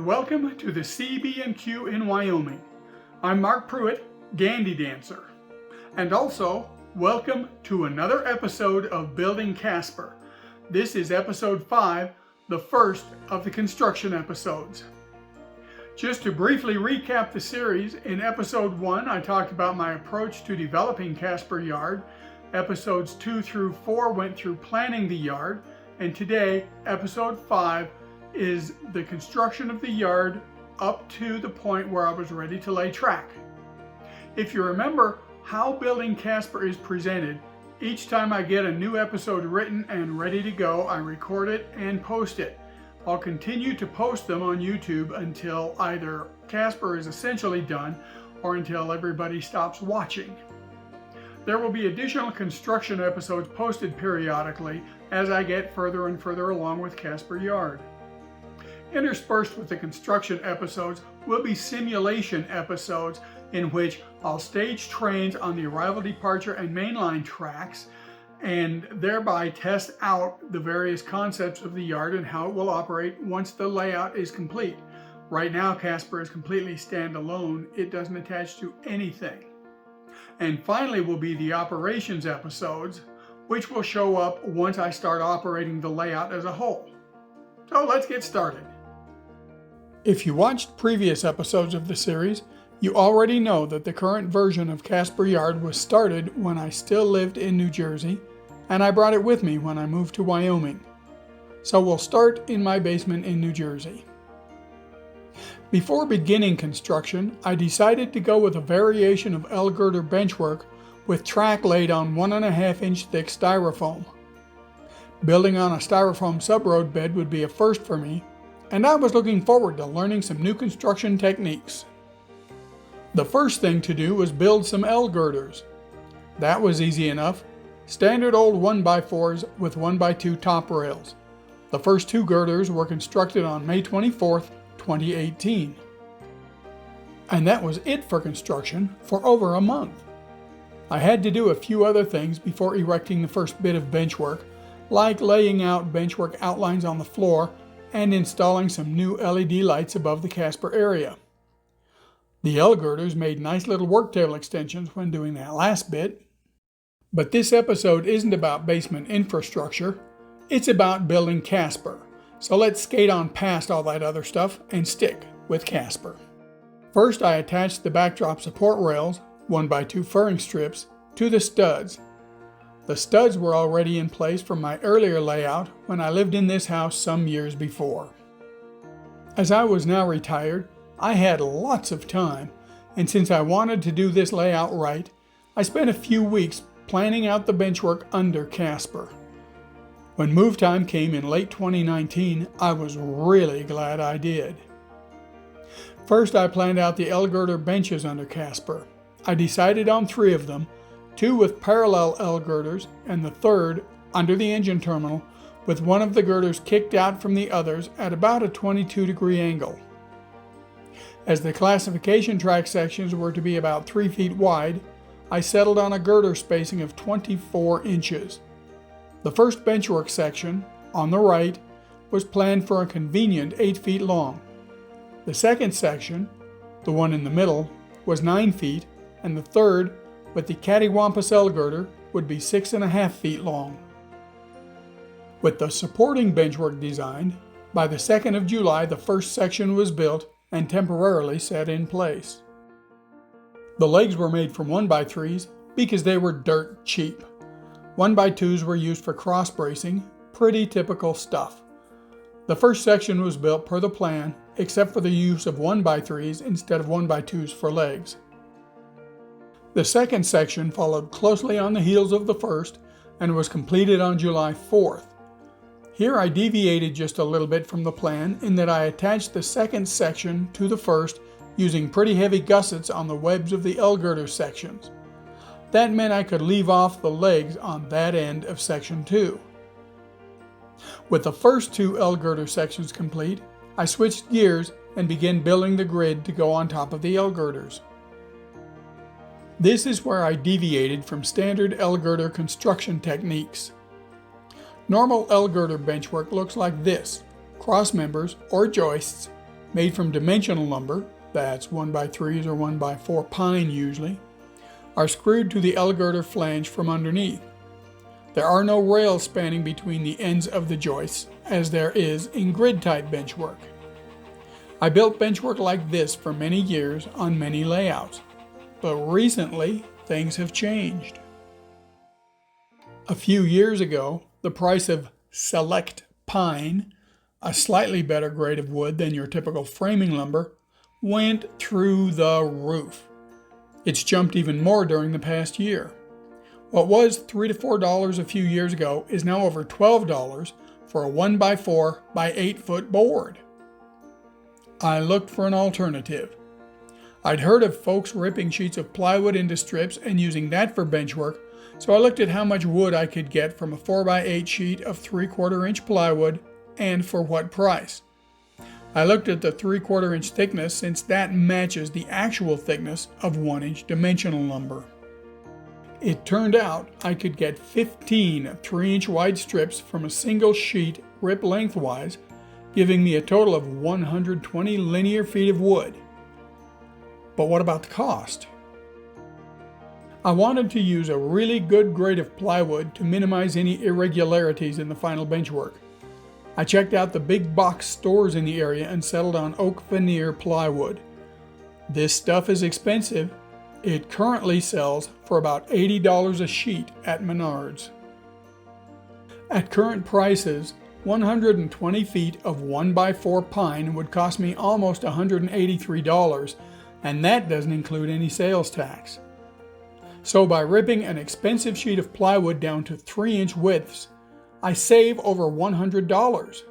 welcome to the CB&Q in Wyoming. I'm Mark Pruitt, Gandy Dancer. And also, welcome to another episode of Building Casper. This is episode 5, the first of the construction episodes. Just to briefly recap the series, in episode 1 I talked about my approach to developing Casper Yard. Episodes 2 through 4 went through planning the yard. And today, episode 5, is the construction of the yard up to the point where I was ready to lay track. If you remember how Building Casper is presented, each time I get a new episode written and ready to go, I record it and post it. I'll continue to post them on YouTube until either Casper is essentially done or until everybody stops watching. There will be additional construction episodes posted periodically as I get further and further along with Casper Yard. Interspersed with the construction episodes will be simulation episodes in which I'll stage trains on the arrival, departure, and mainline tracks and thereby test out the various concepts of the yard and how it will operate once the layout is complete. Right now, Casper is completely standalone. It doesn't attach to anything. And finally will be the operations episodes, which will show up once I start operating the layout as a whole. So let's get started. If you watched previous episodes of the series, you already know that the current version of Casper Yard was started when I still lived in New Jersey, and I brought it with me when I moved to Wyoming. So we'll start in my basement in New Jersey. Before beginning construction, I decided to go with a variation of L-girder benchwork with track laid on 1.5 inch thick styrofoam. Building on a styrofoam subroad bed would be a first for me, and I was looking forward to learning some new construction techniques. The first thing to do was build some L-girders. That was easy enough. Standard old 1x4s with 1x2 top rails. The first 2 girders were constructed on May 24th, 2018. And that was it for construction for over a month. I had to do a few other things before erecting the first bit of benchwork, like laying out benchwork outlines on the floor and installing some new LED lights above the Casper area. The L-girders made nice little work table extensions when doing that last bit. But this episode isn't about basement infrastructure, it's about building Casper. So let's skate on past all that other stuff and stick with Casper. First, I attached the backdrop support rails, 1x2 furring strips, to the studs. The studs were already in place from my earlier layout when I lived in this house some years before. As I was now retired, I had lots of time, and since I wanted to do this layout right, I spent a few weeks planning out the benchwork under Casper. When move time came in late 2019, I was really glad I did. First, I planned out the L-girder benches under Casper. I decided on 3 of them, 2 with parallel L-girders, and the third under the engine terminal with one of the girders kicked out from the others at about a 22-degree angle. As the classification track sections were to be about 3 feet wide, I settled on a girder spacing of 24 inches. The first benchwork section, on the right, was planned for a convenient 8 feet long. The second section, the one in the middle, was 9 feet, and the third, with the cattywampus L-girder, would be 6.5 feet long. With the supporting benchwork designed, by the 2nd of July the first section was built and temporarily set in place. The legs were made from 1x3s because they were dirt cheap. 1x2s were used for cross bracing, pretty typical stuff. The first section was built per the plan, except for the use of 1x3s instead of 1x2s for legs. The second section followed closely on the heels of the first and was completed on July 4th. Here I deviated just a little bit from the plan in that I attached the second section to the first using pretty heavy gussets on the webs of the L-girder sections. That meant I could leave off the legs on that end of section 2. With the first 2 L-girder sections complete, I switched gears and began building the grid to go on top of the L-girders. This is where I deviated from standard L-girder construction techniques. Normal L-girder benchwork looks like this: cross members or joists, made from dimensional lumber, that's 1x3s or 1x4 pine usually, are screwed to the L-girder flange from underneath. There are no rails spanning between the ends of the joists, as there is in grid-type benchwork. I built benchwork like this for many years on many layouts, but recently things have changed. A few years ago, the price of select pine, a slightly better grade of wood than your typical framing lumber, went through the roof. It's jumped even more during the past year. What was $3 to $4 a few years ago is now over $12 for a 1x4 by 8 foot board. I looked for an alternative. I'd heard of folks ripping sheets of plywood into strips and using that for benchwork, so I looked at how much wood I could get from a 4x8 sheet of 3/4 inch plywood and for what price. I looked at the 3/4 inch thickness since that matches the actual thickness of 1 inch dimensional lumber. It turned out I could get 15 3-inch wide strips from a single sheet ripped lengthwise, giving me a total of 120 linear feet of wood. But what about the cost? I wanted to use a really good grade of plywood to minimize any irregularities in the final benchwork. I checked out the big box stores in the area and settled on oak veneer plywood. This stuff is expensive. It currently sells for about $80 a sheet at Menards. At current prices, 120 feet of 1x4 pine would cost me almost $183, and that doesn't include any sales tax. So by ripping an expensive sheet of plywood down to 3-inch widths, I save over $100.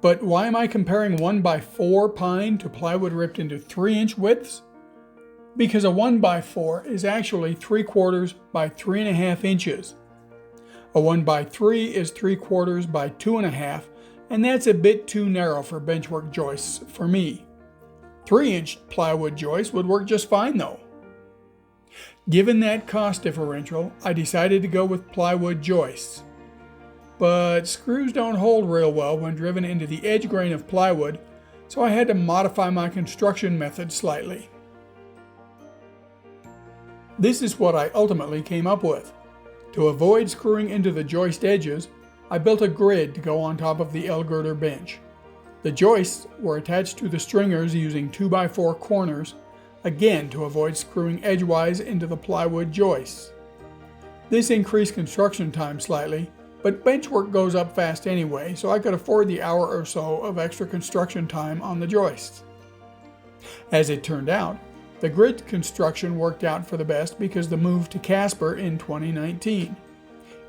But why am I comparing 1x4 pine to plywood ripped into 3-inch widths? Because a 1x4 is actually 3/4 by 3.5 inches. A 1x3 is 3/4 by 2.5, and that's a bit too narrow for benchwork joists for me. 3-inch plywood joists would work just fine though. Given that cost differential, I decided to go with plywood joists. But screws don't hold real well when driven into the edge grain of plywood, so I had to modify my construction method slightly. This is what I ultimately came up with. To avoid screwing into the joist edges, I built a grid to go on top of the L-girder bench. The joists were attached to the stringers using 2x4 corners, again to avoid screwing edgewise into the plywood joists. This increased construction time slightly, but benchwork goes up fast anyway, so I could afford the hour or so of extra construction time on the joists. As it turned out, the grid construction worked out for the best because the move to Casper in 2019.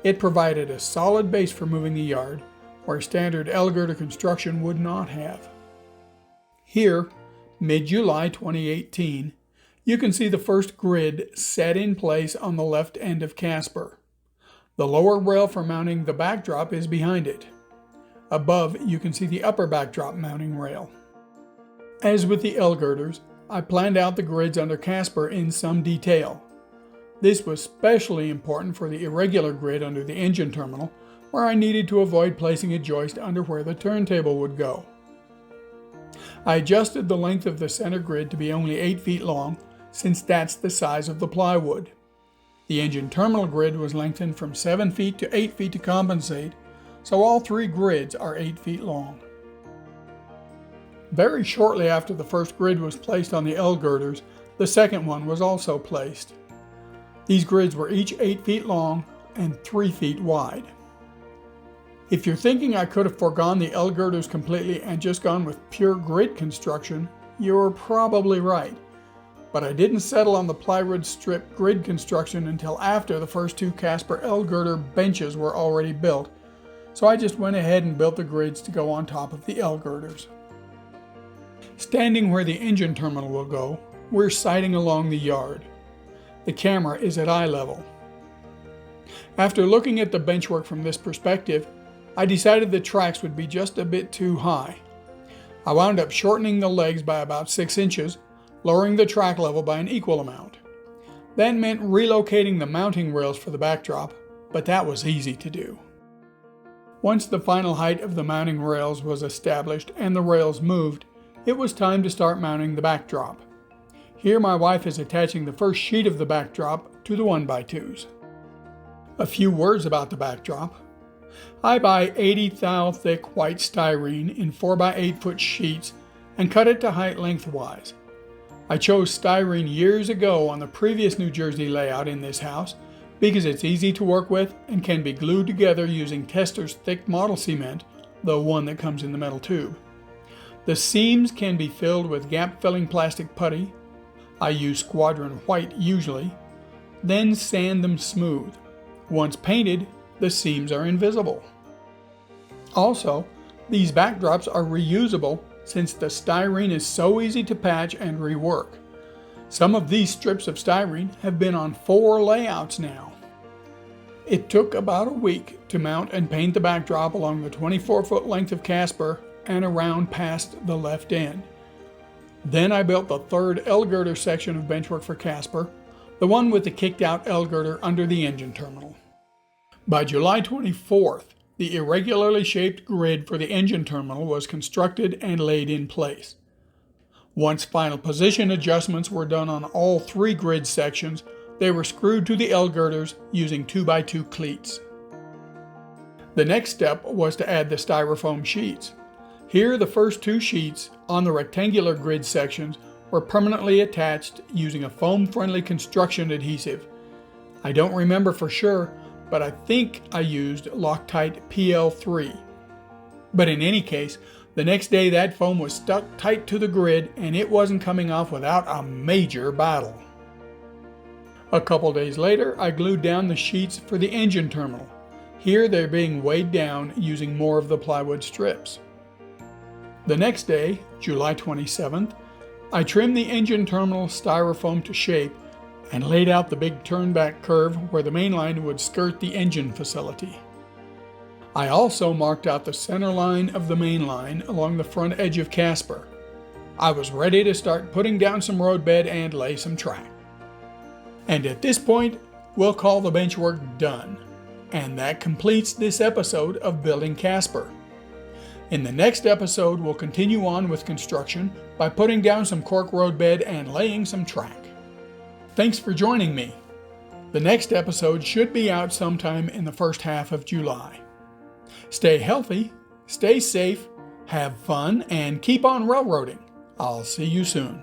It provided a solid base for moving the yard, where standard L-girder construction would not have. Here, mid-July 2018, you can see the first grid set in place on the left end of Casper. The lower rail for mounting the backdrop is behind it. Above, you can see the upper backdrop mounting rail. As with the L-girders, I planned out the grids under Casper in some detail. This was especially important for the irregular grid under the engine terminal, where I needed to avoid placing a joist under where the turntable would go. I adjusted the length of the center grid to be only 8 feet long, since that's the size of the plywood. The engine terminal grid was lengthened from 7 feet to 8 feet to compensate, so all 3 grids are 8 feet long. Very shortly after the first grid was placed on the L-girders, the second one was also placed. These grids were each 8 feet long and 3 feet wide. If you're thinking I could have foregone the L-girders completely and just gone with pure grid construction, you're probably right. But I didn't settle on the plywood strip grid construction until after the first 2 Casper L-girder benches were already built, so I just went ahead and built the grids to go on top of the L-girders. Standing where the engine terminal will go, we're sighting along the yard. The camera is at eye level. After looking at the benchwork from this perspective, I decided the tracks would be just a bit too high. I wound up shortening the legs by about 6 inches, lowering the track level by an equal amount. That meant relocating the mounting rails for the backdrop, but that was easy to do. Once the final height of the mounting rails was established and the rails moved, it was time to start mounting the backdrop. Here my wife is attaching the first sheet of the backdrop to the 1x2s. A few words about the backdrop. I buy 80 thou thick white styrene in 4x8 foot sheets and cut it to height lengthwise. I chose styrene years ago on the previous New Jersey layout in this house because it's easy to work with and can be glued together using Tester's thick model cement, the one that comes in the metal tube. The seams can be filled with gap-filling plastic putty. I use Squadron White usually, then sand them smooth. Once painted, the seams are invisible. Also, these backdrops are reusable since the styrene is so easy to patch and rework. Some of these strips of styrene have been on 4 layouts now. It took about a week to mount and paint the backdrop along the 24-foot length of Casper and around past the left end. Then I built the third L-girder section of benchwork for Casper, the one with the kicked out L-girder under the engine terminal. By July 24th, the irregularly shaped grid for the engine terminal was constructed and laid in place. Once final position adjustments were done on all 3 grid sections, they were screwed to the L-girders using 2x2 cleats. The next step was to add the styrofoam sheets. Here, the first 2 sheets on the rectangular grid sections were permanently attached using a foam-friendly construction adhesive. I don't remember for sure, but I think I used Loctite PL3. But in any case, the next day that foam was stuck tight to the grid and it wasn't coming off without a major battle. A couple days later, I glued down the sheets for the engine terminal. Here they're being weighed down using more of the plywood strips. The next day, July 27th, I trimmed the engine terminal styrofoam to shape and laid out the big turnback curve where the main line would skirt the engine facility. I also marked out the center line of the main line along the front edge of Casper. I was ready to start putting down some roadbed and lay some track. And at this point, we'll call the benchwork done. And that completes this episode of Building Casper. In the next episode, we'll continue on with construction by putting down some cork roadbed and laying some track. Thanks for joining me. The next episode should be out sometime in the first half of July. Stay healthy, stay safe, have fun, and keep on railroading. I'll see you soon.